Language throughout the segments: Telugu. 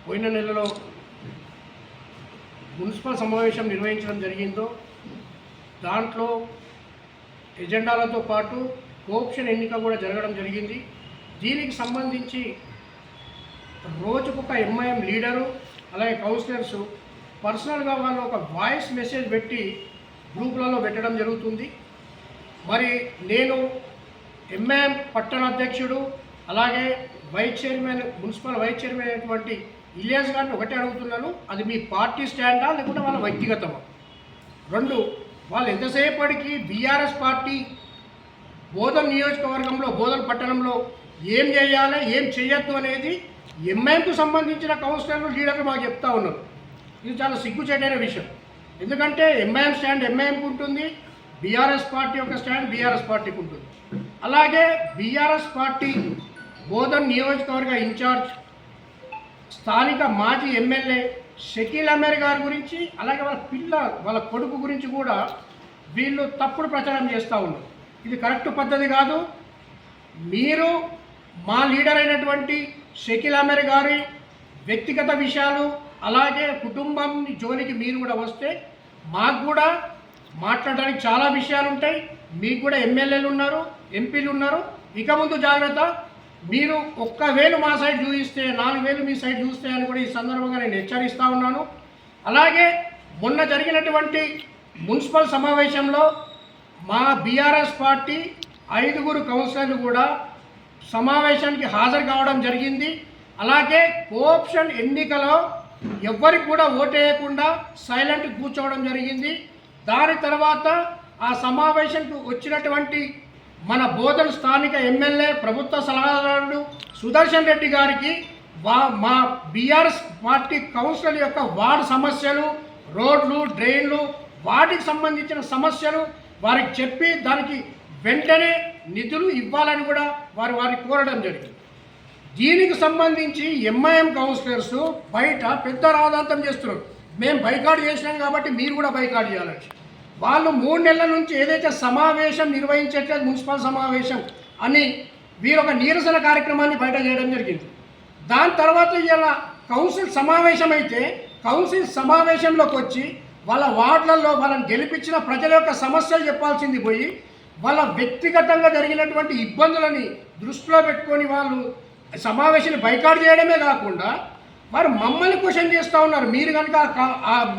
పోయిన నెలలో మున్సిపల్ సమావేశం నిర్వహించడం జరిగిందో దాంట్లో ఎజెండాలతో పాటు కోఆప్షన్ ఎన్నిక కూడా జరగడం జరిగింది. దీనికి సంబంధించి రోజుకొక ఎంఐఎం లీడరు అలాగే కౌన్సిలర్సు పర్సనల్గా వాళ్ళు ఒక వాయిస్ మెసేజ్ పెట్టి గ్రూపులలో పెట్టడం జరుగుతుంది. మరి నేను ఎంఐఎం పట్టణ అధ్యక్షుడు అలాగే మున్సిపల్ వైస్ చైర్మన్ అయినటువంటి ఇలియాస్ గారిని ఒకటే అడుగుతున్నాను, అది మీ పార్టీ స్టాండా లేకుంటే వాళ్ళ వ్యక్తిగతమా? రెండు, వాళ్ళు ఎంతసేపటికి బీఆర్ఎస్ పార్టీ బోధన్ నియోజకవర్గంలో బోధన్ పట్టణంలో ఏం చేయాలి ఏం చేయొద్దు అనేది ఎంఐఎంకు సంబంధించిన కౌన్సిలర్లు లీడర్లు మాకు చెప్తా ఉన్నారు. ఇది చాలా సిగ్గుచేటైన విషయం. ఎందుకంటే ఎంఐఎం స్టాండ్ ఎంఐఎంకు ఉంటుంది, బీఆర్ఎస్ పార్టీ యొక్క స్టాండ్ బీఆర్ఎస్ పార్టీకి ఉంటుంది. అలాగే బీఆర్ఎస్ పార్టీ బోధన్ నియోజకవర్గ ఇన్ఛార్జ్ స్థానిక మాజీ ఎమ్మెల్యే షకీల్ అమీర్ గారి గురించి అలాగే వాళ్ళ కొడుకు గురించి కూడా వీళ్ళు తప్పుడు ప్రచారం చేస్తూ ఉన్నారు. ఇది కరెక్ట్ పద్ధతి కాదు. మీరు మా లీడర్ అయినటువంటి షకీల్ అమీర్ గారి వ్యక్తిగత విషయాలు అలాగే కుటుంబం జోలికి మీరు కూడా వస్తే మాకు కూడా మాట్లాడడానికి చాలా విషయాలు ఉంటాయి. మీకు కూడా ఎమ్మెల్యేలు ఉన్నారు, ఎంపీలు ఉన్నారు. ఇక ముందు జాగ్రత్త. మీరు 1,000 మా సైడ్ చూపిస్తే 4,000 మీ సైడ్ చూస్తే అని కూడా ఈ సందర్భంగా నేను హెచ్చరిస్తూ ఉన్నాను. అలాగే మొన్న జరిగినటువంటి మున్సిపల్ సమావేశంలో మా బీఆర్ఎస్ పార్టీ 5 కౌన్సిలర్లు కూడా సమావేశానికి హాజరు కావడం జరిగింది. అలాగే కోఆప్షన్ ఎన్నికలో ఎవ్వరికి కూడా ఓటేయకుండా సైలెంట్ కూర్చోవడం జరిగింది. దాని తర్వాత ఆ సమావేశానికి వచ్చినటువంటి మన బోధన స్థానిక ఎమ్మెల్యే ప్రభుత్వ సలహాదారుడు సుదర్శన్ రెడ్డి గారికి మా బీఆర్ఎస్ పార్టీ కౌన్సిలర్ యొక్క వార్డు సమస్యలు, రోడ్లు, డ్రైన్లు, వాటికి సంబంధించిన సమస్యలు వారికి చెప్పి దానికి వెంటనే నిధులు ఇవ్వాలని కూడా వారిని కోరడం జరిగింది. దీనికి సంబంధించి ఎంఐఎం కౌన్సిలర్స్ బయట పెద్ద రాద్ధాంతం చేస్తున్నారు. మేము బైకాట్ చేసినాం కాబట్టి మీరు కూడా బైకాట్ చేయాలని. వాళ్ళు 3 నెలల నుంచి ఏదైతే సమావేశం నిర్వహించట్లేదు మున్సిపల్ సమావేశం అని వీరు ఒక నిరసన కార్యక్రమాన్ని బయట చేయడం జరిగింది. దాని తర్వాత ఇలా కౌన్సిల్ సమావేశం అయితే కౌన్సిల్ సమావేశంలోకి వచ్చి వాళ్ళ వార్డులలో వాళ్ళని గెలిపించిన ప్రజల యొక్క సమస్యలు చెప్పాల్సింది పోయి వాళ్ళ వ్యక్తిగతంగా జరిగినటువంటి ఇబ్బందులని దృష్టిలో పెట్టుకొని వాళ్ళు సమావేశాన్ని బైకాట్ చేయడమే కాకుండా వారు మమ్మల్ని క్వశ్చన్ చేస్తూ ఉన్నారు. మీరు కనుక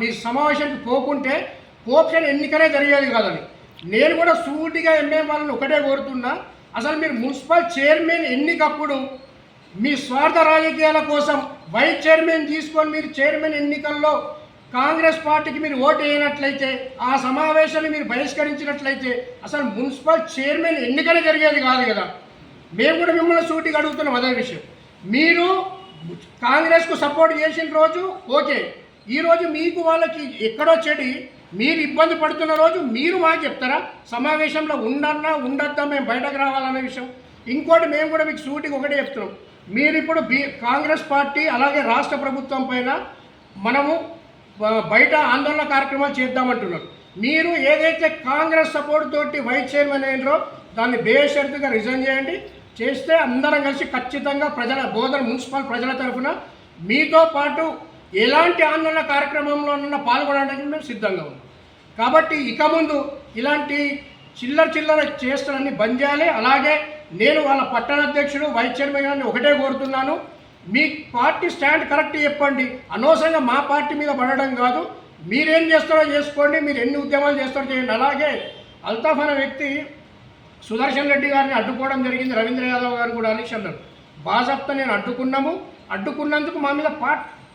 మీ సమావేశానికి పోకుంటే కోఆప్షన్ ఎన్నికనే జరిగేది కాదని. నేను కూడా సూటిగా ఎంఐఎం వాళ్ళని ఒకటే కోరుతున్నా, అసలు మీరు మున్సిపల్ చైర్మన్ ఎన్నికప్పుడు మీ స్వార్థ రాజకీయాల కోసం వైస్ చైర్మన్ తీసుకొని మీరు చైర్మన్ ఎన్నికల్లో కాంగ్రెస్ పార్టీకి మీరు ఓటు వేయనట్లయితే ఆ సమావేశాన్ని మీరు బహిష్కరించినట్లయితే అసలు మున్సిపల్ చైర్మన్ ఎన్నికనే జరిగేది కాదు కదా. మేము కూడా మిమ్మల్ని సూటిగా అడుగుతున్నాం అదే విషయం. మీరు కాంగ్రెస్కు సపోర్ట్ చేసిన రోజు ఓకే, ఈరోజు మీకు వాళ్ళకి ఎక్కడో చెడి మీరు ఇబ్బంది పడుతున్న రోజు మీరు మాకు చెప్తారా సమావేశంలో ఉండన్నా ఉండొద్దా మేము బయటకు రావాలనే విషయం? ఇంకోటి మేము కూడా మీకు సూటిగా ఒకటే చెప్తున్నాం, మీరు ఇప్పుడు కాంగ్రెస్ పార్టీ అలాగే రాష్ట్ర ప్రభుత్వం పైన మనము బయట ఆందోళన కార్యక్రమాలు చేద్దామంటున్నారు. మీరు ఏదైతే కాంగ్రెస్ సపోర్ట్ తోటి వైస్ చైర్మన్ అయినరో దాన్ని బేషరతుగా రిజైన్ చేయండి. చేస్తే అందరం కలిసి ఖచ్చితంగా బోధన మున్సిపల్ ప్రజల తరఫున మీతో పాటు ఎలాంటి ఆందోళన కార్యక్రమంలోనన్నా పాల్గొనడానికి మేము సిద్ధంగా ఉన్నాం. కాబట్టి ఇక ముందు ఇలాంటి చిల్లర చేస్తానని బంద్ చేయాలి. అలాగే నేను వాళ్ళ పట్టణ అధ్యక్షుడు వైస్ చైర్మన్ గారిని ఒకటే కోరుతున్నాను, మీ పార్టీ స్టాండ్ కరెక్ట్ చెప్పండి. అనవసరంగా మా పార్టీ మీద పడడం కాదు. మీరేం చేస్తారో చేసుకోండి, మీరు ఎన్ని ఉద్యమాలు చేస్తారో చేయండి. అలాగే అల్తాఫ్ అనే వ్యక్తి సుదర్శన్ రెడ్డి గారిని అడ్డుకోవడం జరిగింది, రవీంద్ర యాదవ్ గారు కూడా అనేసి అన్నారు. బాజాప్తా నేను అడ్డుకున్నందుకు మా మీద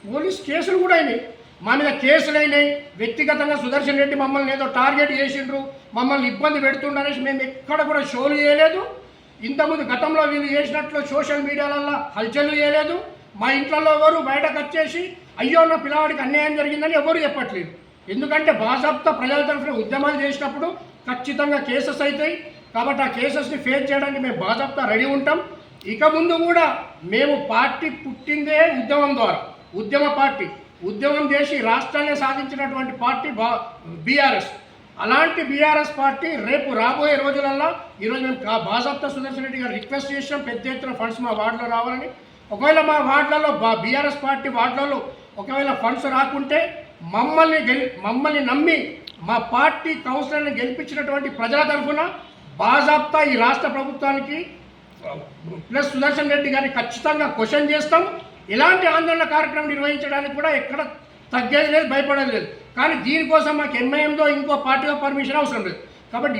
పోలీస్ కేసులు కూడా అయినాయి, మా మీద కేసులు అయినాయి. వ్యక్తిగతంగా సుదర్శన్ రెడ్డి మమ్మల్ని ఏదో టార్గెట్ చేసిండ్రు, మమ్మల్ని ఇబ్బంది పెడుతుండనేసి మేము ఎక్కడ కూడా షోలు చేయలేదు. ఇంతకుముందు గతంలో వీళ్ళు చేసినట్లు సోషల్ మీడియాలలో హల్చల్ చేయలేదు. మా ఇంట్లో ఎవరు బయటకు వచ్చేసి అయ్యో నా పిల్లవాడికి అన్యాయం జరిగిందని ఎవరు చెప్పట్లేదు. ఎందుకంటే బాజాప్తా ప్రజల తరఫున ఉద్యమాలు చేసినప్పుడు ఖచ్చితంగా కేసెస్ అవుతాయి. కాబట్టి ఆ కేసెస్ని ఫేస్ చేయడానికి మేము బాజాప్తా రెడీ ఉంటాం. ఇక ముందు కూడా మేము పార్టీ పుట్టిందే ఉద్యమం ద్వారా, ఉద్యమం చేసి రాష్ట్రాన్ని సాధించినటువంటి పార్టీ బీఆర్ఎస్. అలాంటి బీఆర్ఎస్ పార్టీ రేపు రాబోయే రోజులలో ఈరోజు మేము బాజాప్తా సుదర్శన్ రెడ్డి గారు రిక్వెస్ట్ చేసాం పెద్ద ఎత్తున ఫండ్స్ మా వార్డులో రావాలని. ఒకవేళ మా వార్డులలో బీఆర్ఎస్ పార్టీ వార్డులలో ఒకవేళ ఫండ్స్ రాకుంటే మమ్మల్ని నమ్మి మా పార్టీ కౌన్సిలర్ని గెలిపించినటువంటి ప్రజల తరఫున బాజాబ్తా ఈ రాష్ట్ర ప్రభుత్వానికి ప్లస్ సుదర్శన్ రెడ్డి గారిని ఖచ్చితంగా క్వశ్చన్ చేస్తాం. ఇలాంటి ఆందోళన కార్యక్రమం నిర్వహించడానికి కూడా ఎక్కడ తగ్గేది లేదు, భయపడేది లేదు. కానీ దీనికోసం మాకు ఎంఐఎంలో ఇంకో పార్టీలో పర్మిషన్ అవసరం లేదు. కాబట్టి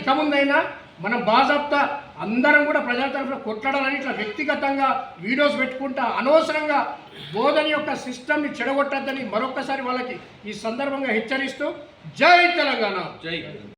ఇక ముందైనా మనం బాజాబ్తా అందరం కూడా ప్రజల తరఫున కొట్లాడాలని ఇట్లా వ్యక్తిగతంగా వీడియోస్ పెట్టుకుంటా అనవసరంగా బోధన యొక్క సిస్టమ్ని చెడగొట్టద్దని మరొక్కసారి వాళ్ళకి ఈ సందర్భంగా హెచ్చరిస్తూ జై తెలంగాణ. జై.